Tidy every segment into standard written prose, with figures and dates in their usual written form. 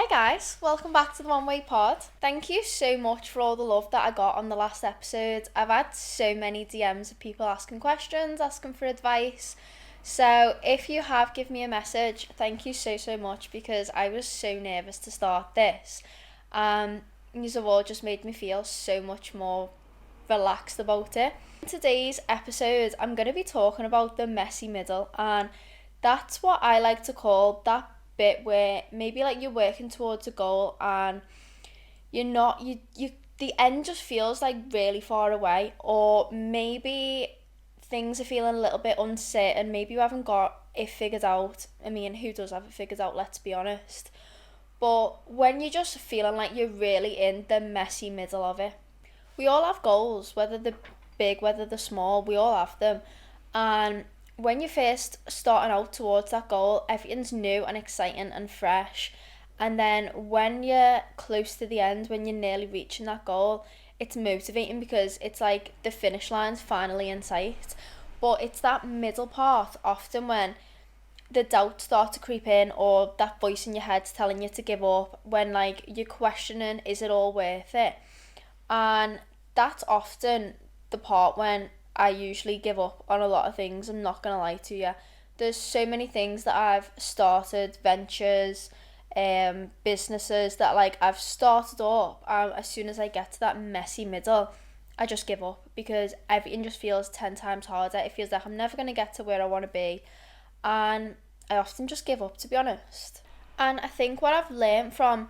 Hi guys, welcome back to the One Way Pod. Thank you so much for all the love that I got on the last episode. I've had so many DMs of people asking questions, asking for advice. So if you have given me a message, thank you so much because I was so nervous to start this. You have all just made me feel so much more relaxed about it. In today's episode, I'm going to be talking about the messy middle, and that's what I like to call that bit where maybe like you're working towards a goal and you're not you the end just feels like really far away, or maybe things are feeling a little bit uncertain, maybe you haven't got it figured out. I mean, who does have it figured out, let's be honest. But when you're just feeling like you're really in the messy middle of it, we all have goals, whether they're big, whether they're small, we all have them. And when you're first starting out towards that goal, everything's new and exciting and fresh. And then when you're close to the end, when you're nearly reaching that goal, it's motivating because it's like the finish line's finally in sight. But it's that middle part often when the doubts start to creep in, or that voice in your head's telling you to give up, when like you're questioning, is it all worth it? And that's often the part when I usually give up on a lot of things. I'm not gonna lie to you. There's so many things that I've started, ventures, businesses that like I've started up. As soon as I get to that messy middle, I just give up because everything just feels 10 times harder. It feels like I'm never gonna get to where I want to be, and I often just give up, to be honest. And I think what I've learned from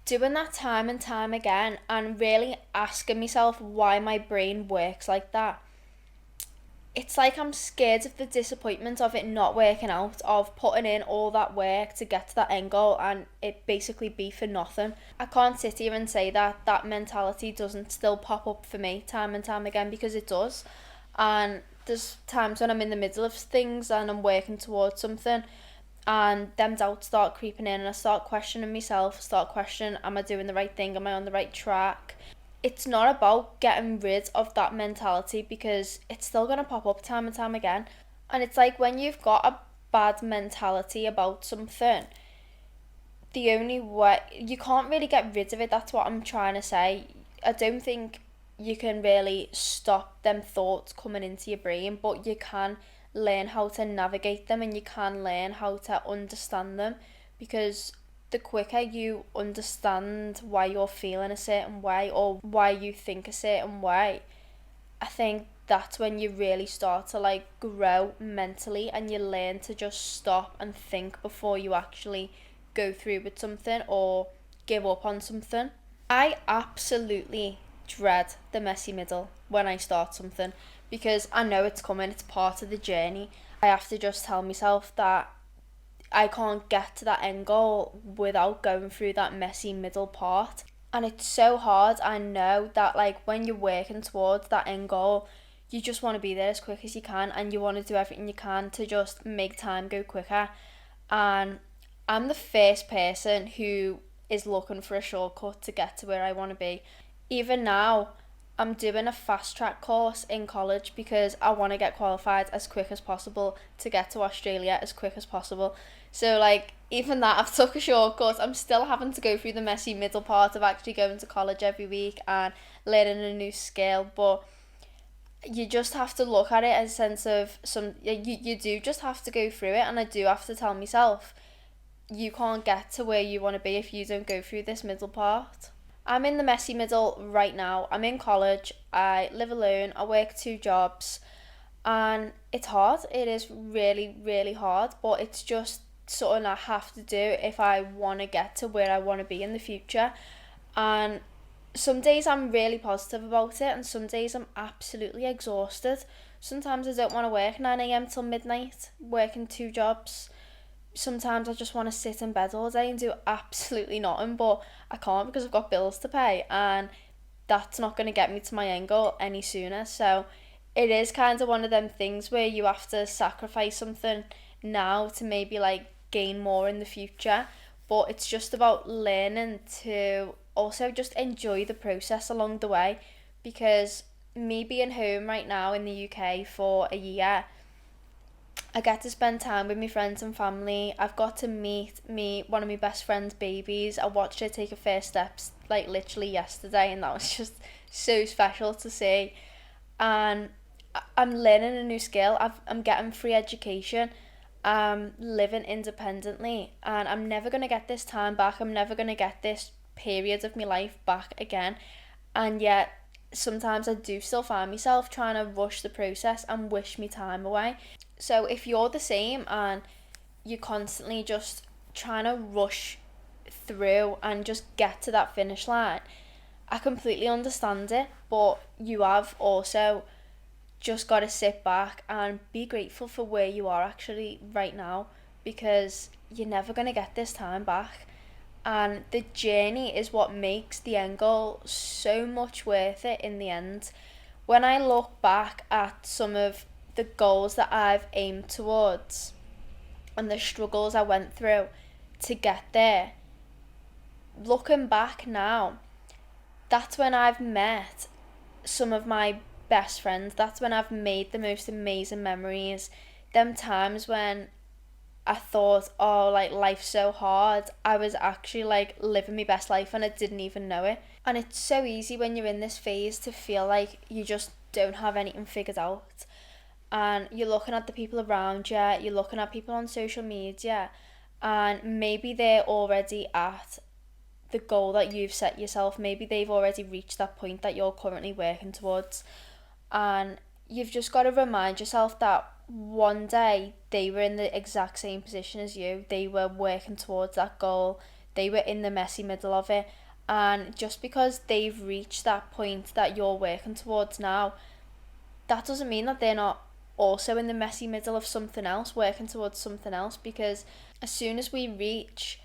doing that time and time again and really asking myself why my brain works like that, it's like I'm scared of the disappointment of it not working out, of putting in all that work to get to that end goal and it basically be for nothing. I can't sit here and say that that mentality doesn't still pop up for me time and time again, because it does. And there's times when I'm in the middle of things and I'm working towards something, and them doubts start creeping in and I start questioning myself, start questioning, am I doing the right thing, am I on the right track? It's not about getting rid of that mentality because it's still going to pop up time and time again. And it's like when you've got a bad mentality about something, the only way you can't really get rid of it, that's what I'm trying to say. I don't think you can really stop them thoughts coming into your brain, but you can learn how to navigate them and you can learn how to understand them, because the quicker you understand why you're feeling a certain way or why you think a certain way, I think that's when you really start to like grow mentally and you learn to just stop and think before you actually go through with something or give up on something. I absolutely dread the messy middle when I start something because I know it's coming, it's part of the journey. I have to just tell myself that I can't get to that end goal without going through that messy middle part. And it's so hard. I know that like when you're working towards that end goal, you just want to be there as quick as you can and you want to do everything you can to just make time go quicker. And I'm the first person who is looking for a shortcut to get to where I want to be. Even now, I'm doing a fast track course in college because I want to get qualified as quick as possible to get to Australia as quick as possible. So like even that, I've took a shortcut. I'm still having to go through the messy middle part of actually going to college every week and learning a new skill, but you just have to look at it as a sense of you do just have to go through it, and I do have to tell myself you can't get to where you want to be if you don't go through this middle part. I'm in the messy middle right now. I'm in college, I live alone, I work two jobs, and it's hard. It is really hard, but it's just something I have to do if I want to get to where I want to be in the future. And some days I'm really positive about it, and some days I'm absolutely exhausted. Sometimes I don't want to work 9 a.m. till midnight, working two jobs. Sometimes I just want to sit in bed all day and do absolutely nothing, but I can't because I've got bills to pay, and that's not going to get me to my end goal any sooner. So it is kind of one of them things where you have to sacrifice something now to maybe like gain more in the future, but it's just about learning to also just enjoy the process along the way, because me being home right now in the UK for a year, I get to spend time with my friends and family. I've got to meet one of my best friend's babies. I watched her take her first steps like literally yesterday, and that was just so special to see. And I'm learning a new skill. I'm getting free education. I'm living independently, and I'm never gonna get this time back. I'm never gonna get this period of my life back again. And yet, sometimes I do still find myself trying to rush the process and wish me time away. So if you're the same and you're constantly just trying to rush through and just get to that finish line, I completely understand it, but you have also just got to sit back and be grateful for where you are actually right now, because you're never going to get this time back. And the journey is what makes the end goal so much worth it in the end. When I look back at some of the goals that I've aimed towards and the struggles I went through to get there, looking back now, that's when I've met some of my best friends. That's when I've made the most amazing memories. Them times when I thought, oh, like life's so hard, I was actually like living my best life and I didn't even know it. And it's so easy when you're in this phase to feel like you just don't have anything figured out. And you're looking at the people around you, you're looking at people on social media, and maybe they're already at the goal that you've set yourself. Maybe they've already reached that point that you're currently working towards. And you've just got to remind yourself that one day they were in the exact same position as you. They were working towards that goal. They were in the messy middle of it. And just because they've reached that point that you're working towards now, that doesn't mean that they're not also in the messy middle of something else, working towards something else. Because as soon as we reach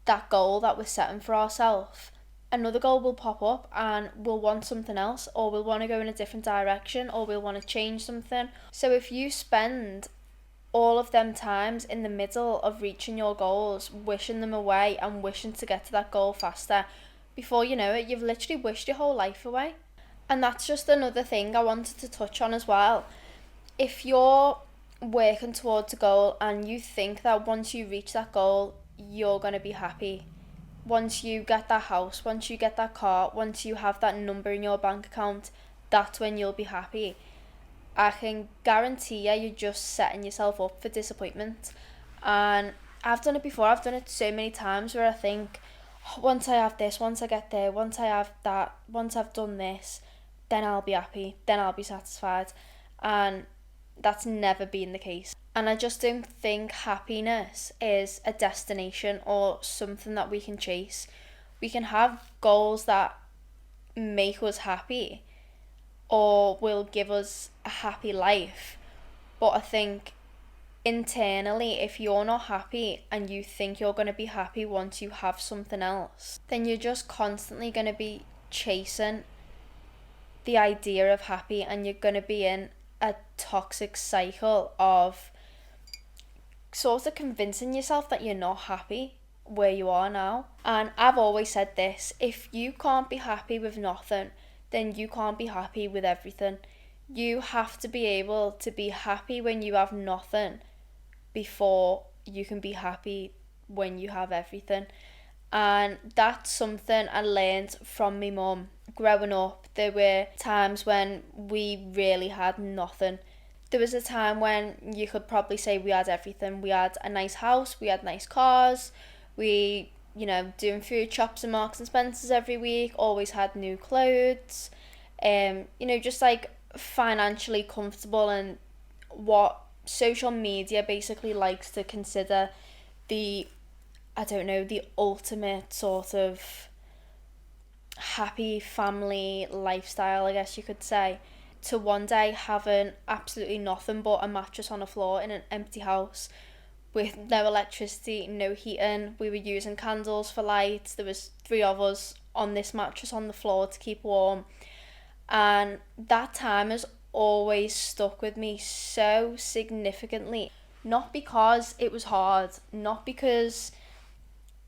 that goal that we're setting for ourselves, another goal will pop up and we'll want something else, or we'll want to go in a different direction, or we'll want to change something. So if you spend all of them times in the middle of reaching your goals, wishing them away and wishing to get to that goal faster, before you know it, you've literally wished your whole life away. And that's just another thing I wanted to touch on as well. If you're working towards a goal and you think that once you reach that goal, you're going to be happy, once you get that house, once you get that car, once you have that number in your bank account, that's when you'll be happy. I can guarantee you, you're just setting yourself up for disappointment. And I've done it before. I've done it so many times where I think, "Oh, once I have this, once I get there, once I have that, once I've done this, then I'll be happy, then I'll be satisfied." And that's never been the case. And I just don't think happiness is a destination or something that we can chase. We can have goals that make us happy or will give us a happy life. But I think internally, if you're not happy and you think you're going to be happy once you have something else, then you're just constantly going to be chasing the idea of happy, and you're going to be in a toxic cycle of sort of convincing yourself that you're not happy where you are now. And I've always said this: if you can't be happy with nothing, then you can't be happy with everything. You have to be able to be happy when you have nothing before you can be happy when you have everything. And that's something I learned from my mum. Growing up, there were times when we really had nothing. There was a time when you could probably say we had everything. We had a nice house, we had nice cars, we, doing food shops and Marks and Spencers every week, always had new clothes, just like financially comfortable, and what social media basically likes to consider the ultimate sort of happy family lifestyle, I guess you could say. To one day having absolutely nothing but a mattress on the floor in an empty house with no electricity, no heating. We were using candles for light. There was 3 of us on this mattress on the floor to keep warm. And that time has always stuck with me so significantly. Not because it was hard, not because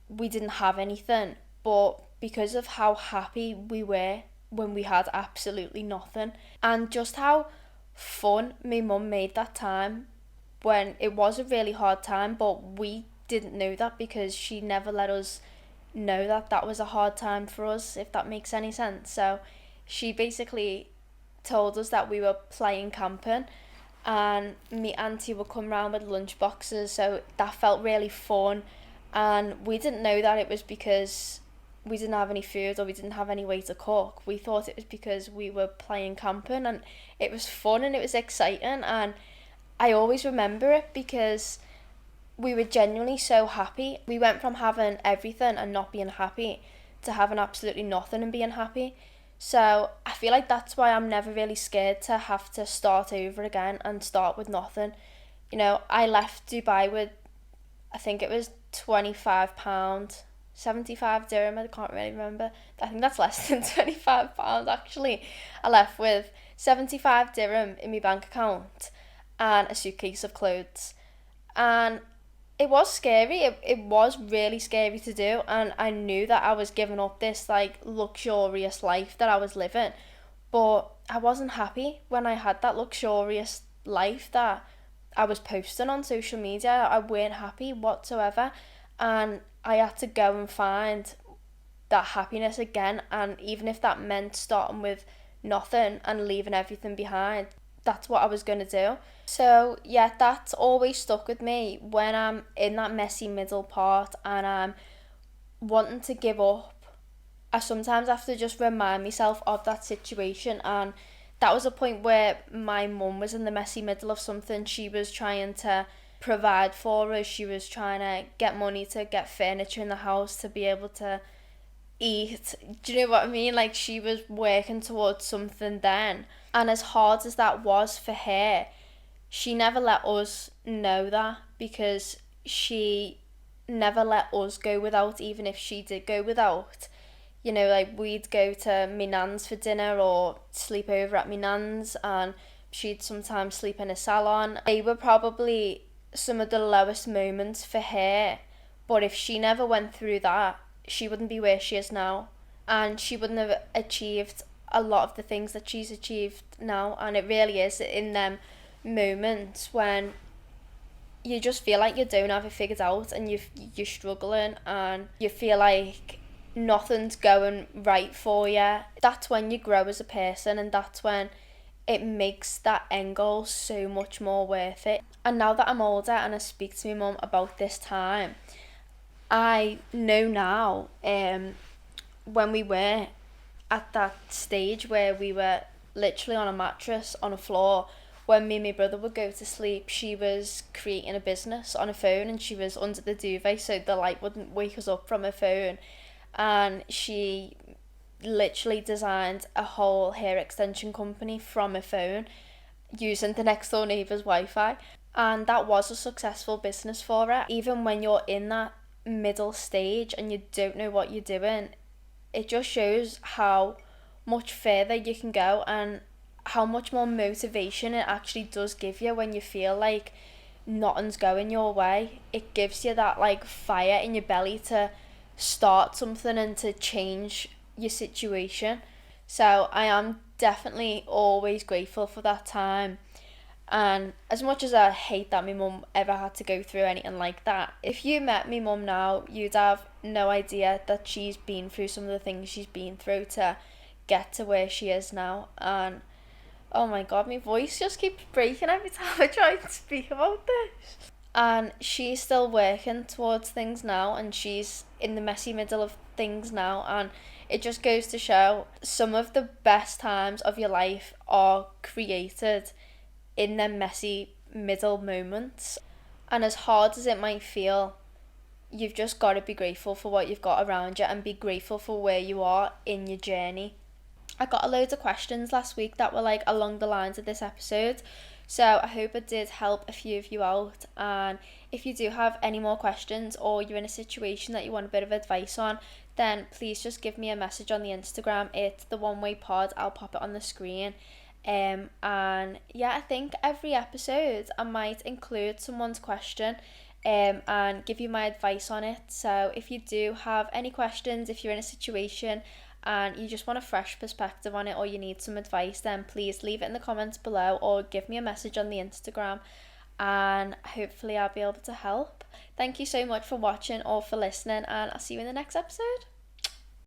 we didn't have anything, but because of how happy we were when we had absolutely nothing, and just how fun my mum made that time when it was a really hard time, but we didn't know that because she never let us know that that was a hard time for us, if that makes any sense. So she basically told us that we were playing camping and me auntie would come round with lunch boxes, so that felt really fun. And we didn't know that it was because we didn't have any food or we didn't have any way to cook. We thought it was because we were playing camping, and it was fun and it was exciting, and I always remember it because we were genuinely so happy. We went from having everything and not being happy to having absolutely nothing and being happy. So I feel like that's why I'm never really scared to have to start over again and start with nothing. You know, I left Dubai with, I think it was £25, 75 dirham, I can't really remember. I think that's less than £25 actually. I left with 75 dirham in my bank account and a suitcase of clothes. And it was scary. It was really scary to do, and I knew that I was giving up this like luxurious life that I was living, but I wasn't happy when I had that luxurious life that I was posting on social media. I weren't happy whatsoever, and I had to go and find that happiness again. And even if that meant starting with nothing and leaving everything behind, that's what I was going to do. So yeah, that's always stuck with me when I'm in that messy middle part and I'm wanting to give up. I sometimes have to just remind myself of that situation, and that was a point where my mum was in the messy middle of something. She was trying to provide for us, she was trying to get money to get furniture in the house to be able to eat. Do you know what I mean? Like, she was working towards something then, and as hard as that was for her, she never let us know that, because she never let us go without. Even if she did go without, you know, like, we'd go to my nan's for dinner or sleep over at my nan's, and she'd sometimes sleep in a salon. They were probably some of the lowest moments for her, but if she never went through that, she wouldn't be where she is now, and she wouldn't have achieved a lot of the things that she's achieved now. And it really is in them moments when you just feel like you don't have it figured out, and you're struggling and you feel like nothing's going right for you. That's when you grow as a person, and that's when it makes that end goal so much more worth it. And now that I'm older and I speak to my mum about this time, I know now, when we were at that stage where we were literally on a mattress on a floor, when me and my brother would go to sleep, she was creating a business on her phone, and she was under the duvet so the light wouldn't wake us up from her phone. And she literally designed a whole hair extension company from her phone using the next door neighbour's Wi-Fi. And that was a successful business for her. Even when you're in that middle stage and you don't know what you're doing, it just shows how much further you can go and how much more motivation it actually does give you when you feel like nothing's going your way. It gives you that like fire in your belly to start something and to change your situation. So I am definitely always grateful for that time. And as much as I hate that my mum ever had to go through anything like that, if you met my mum now, you'd have no idea that she's been through some of the things she's been through to get to where she is now. And oh my god, my voice just keeps breaking every time I try to speak about this. And she's still working towards things now, and she's in the messy middle of things now, and it just goes to show some of the best times of your life are created in them messy middle moments. And as hard as it might feel, you've just got to be grateful for what you've got around you and be grateful for where you are in your journey. I got a load of questions last week that were like along the lines of this episode, so I hope it did help a few of you out. And if you do have any more questions, or you're in a situation that you want a bit of advice on, then please just give me a message on the Instagram. It's the One Way Pod. I'll pop it on the screen. And yeah, I think every episode I might include someone's question and give you my advice on it. So if you do have any questions, if you're in a situation and you just want a fresh perspective on it, or you need some advice, then please leave it in the comments below or give me a message on the Instagram. and hopefully I'll be able to help. Thank you so much for watching or for listening, and I'll see you in the next episode.